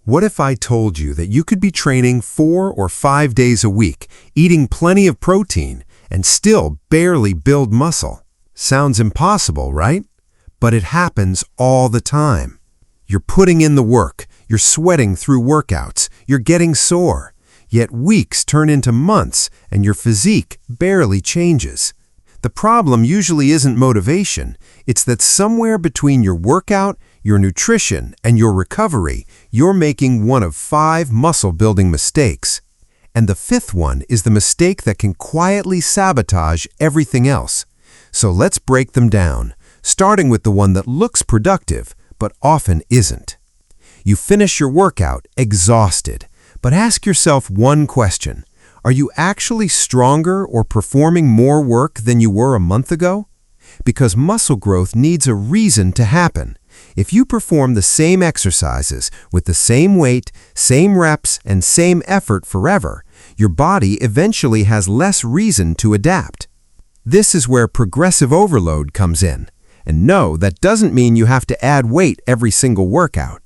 What if I told you that you could be training 4 or 5 days a week, eating plenty of protein, and still barely build muscle? Sounds impossible, right? But it happens all the time. You're putting in the work, you're sweating through workouts, you're getting sore. Yet weeks turn into months and your physique barely changes. The problem usually isn't motivation. It's that somewhere between your workout, your nutrition, and your recovery, you're making one of 5 muscle-building mistakes. And the 5th one is the mistake that can quietly sabotage everything else. So let's break them down, starting with the one that looks productive, but often isn't. You finish your workout exhausted, but ask yourself one question. Are you actually stronger or performing more work than you were a month ago? Because muscle growth needs a reason to happen. If you perform the same exercises with the same weight, same reps, and same effort forever, your body eventually has less reason to adapt. This is where progressive overload comes in. And no, that doesn't mean you have to add weight every single workout.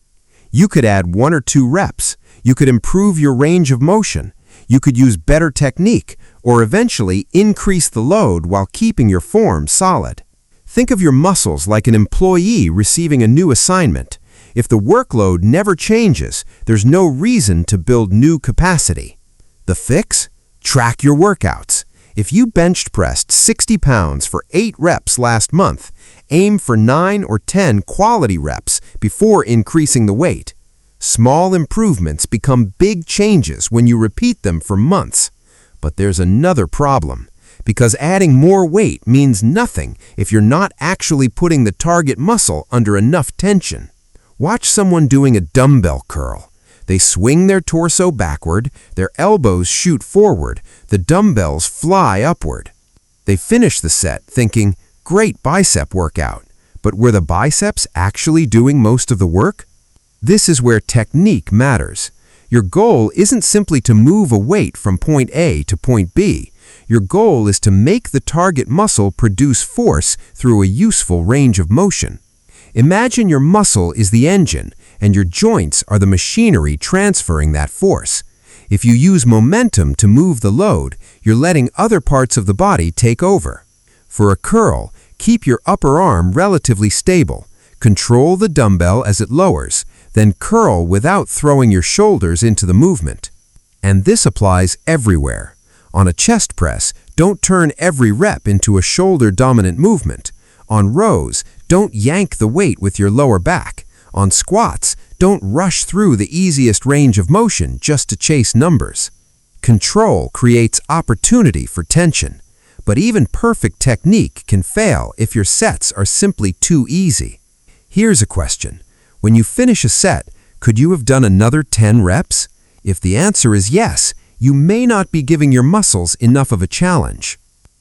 You could add 1 or 2 reps. You could improve your range of motion. You could use better technique, or eventually increase the load while keeping your form solid. Think of your muscles like an employee receiving a new assignment. If the workload never changes, there's no reason to build new capacity. The fix? Track your workouts. If you bench pressed 60 pounds for 8 reps last month, aim for 9 or 10 quality reps before increasing the weight. Small improvements become big changes when you repeat them for months. But there's another problem, because adding more weight means nothing if you're not actually putting the target muscle under enough tension. Watch someone doing a dumbbell curl. They swing their torso backward, their elbows shoot forward, the dumbbells fly upward. They finish the set thinking, great bicep workout. But were the biceps actually doing most of the work? This is where technique matters. Your goal isn't simply to move a weight from point A to point B. Your goal is to make the target muscle produce force through a useful range of motion. Imagine your muscle is the engine, and your joints are the machinery transferring that force. If you use momentum to move the load, you're letting other parts of the body take over. For a curl, keep your upper arm relatively stable. Control the dumbbell as it lowers, then curl without throwing your shoulders into the movement. And this applies everywhere. On a chest press, don't turn every rep into a shoulder-dominant movement. On rows, don't yank the weight with your lower back. On squats, don't rush through the easiest range of motion just to chase numbers. Control creates opportunity for tension. But even perfect technique can fail if your sets are simply too easy. Here's a question. When you finish a set, could you have done another 10 reps? If the answer is yes, you may not be giving your muscles enough of a challenge.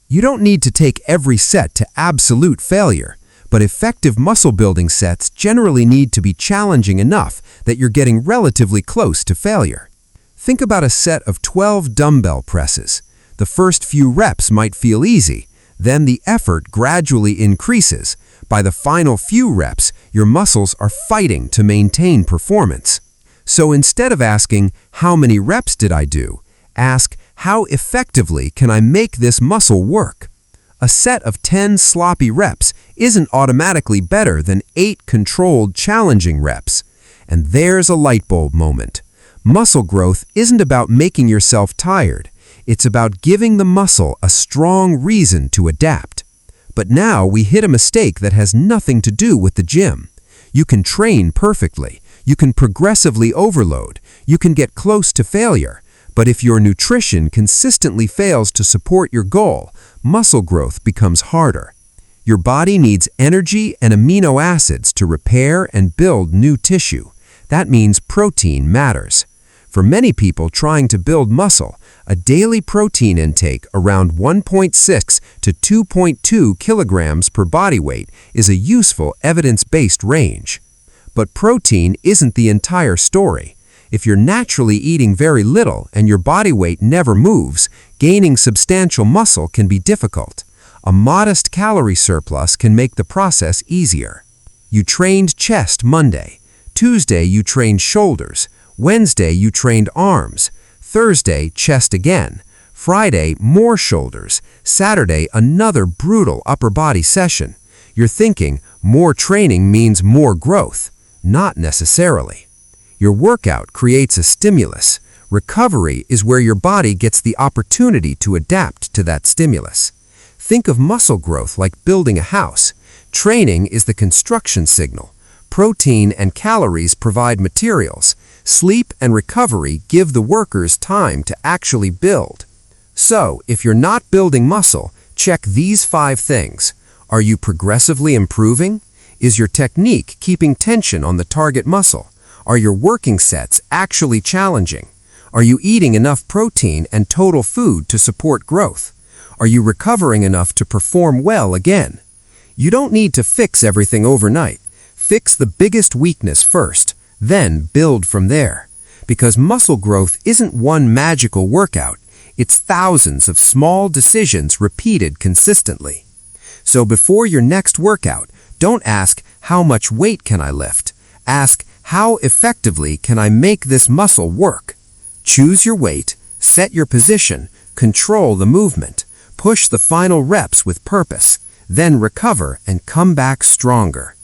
You don't need to take every set to absolute failure, but effective muscle-building sets generally need to be challenging enough that you're getting relatively close to failure. Think about a set of 12 dumbbell presses. The first few reps might feel easy, then the effort gradually increases. By the final few reps, your muscles are fighting to maintain performance. So instead of asking, how many reps did I do? Ask, how effectively can I make this muscle work? A set of 10 sloppy reps isn't automatically better than 8 controlled, challenging reps. And there's a light bulb moment. Muscle growth isn't about making yourself tired. It's about giving the muscle a strong reason to adapt. But now we hit a mistake that has nothing to do with the gym. You can train perfectly. You can progressively overload. You can get close to failure. But if your nutrition consistently fails to support your goal, muscle growth becomes harder. Your body needs energy and amino acids to repair and build new tissue. That means protein matters. For many people trying to build muscle, a daily protein intake around 1.6 to 2.2 kilograms per body weight is a useful evidence-based range. But protein isn't the entire story. If you're naturally eating very little and your body weight never moves, gaining substantial muscle can be difficult. A modest calorie surplus can make the process easier. You trained chest Monday. Tuesday you trained shoulders. Wednesday, you trained arms. Thursday, chest again. Friday, more shoulders. Saturday, another brutal upper body session. You're thinking more training means more growth. Not necessarily. Your workout creates a stimulus. Recovery is where your body gets the opportunity to adapt to that stimulus. Think of muscle growth like building a house. Training is the construction signal. Protein and calories provide materials. Sleep and recovery give the workers time to actually build. So, if you're not building muscle, check these 5 things. Are you progressively improving? Is your technique keeping tension on the target muscle? Are your working sets actually challenging? Are you eating enough protein and total food to support growth? Are you recovering enough to perform well again? You don't need to fix everything overnight. Fix the biggest weakness first, then build from there. Because muscle growth isn't one magical workout. It's thousands of small decisions repeated consistently. So before your next workout, don't ask, how much weight can I lift? Ask, how effectively can I make this muscle work? Choose your weight, set your position, control the movement, push the final reps with purpose, then recover and come back stronger.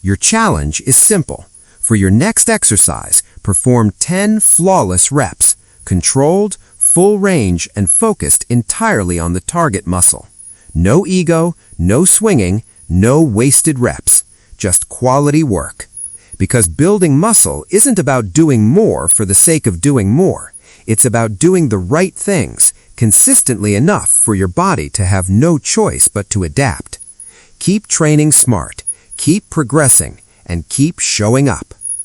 Your challenge is simple. For your next exercise, perform 10 flawless reps, controlled, full range, and focused entirely on the target muscle. No ego, no swinging, no wasted reps, just quality work. Because building muscle isn't about doing more for the sake of doing more. It's about doing the right things consistently enough for your body to have no choice but to adapt. Keep training smart, keep progressing, and keep showing up.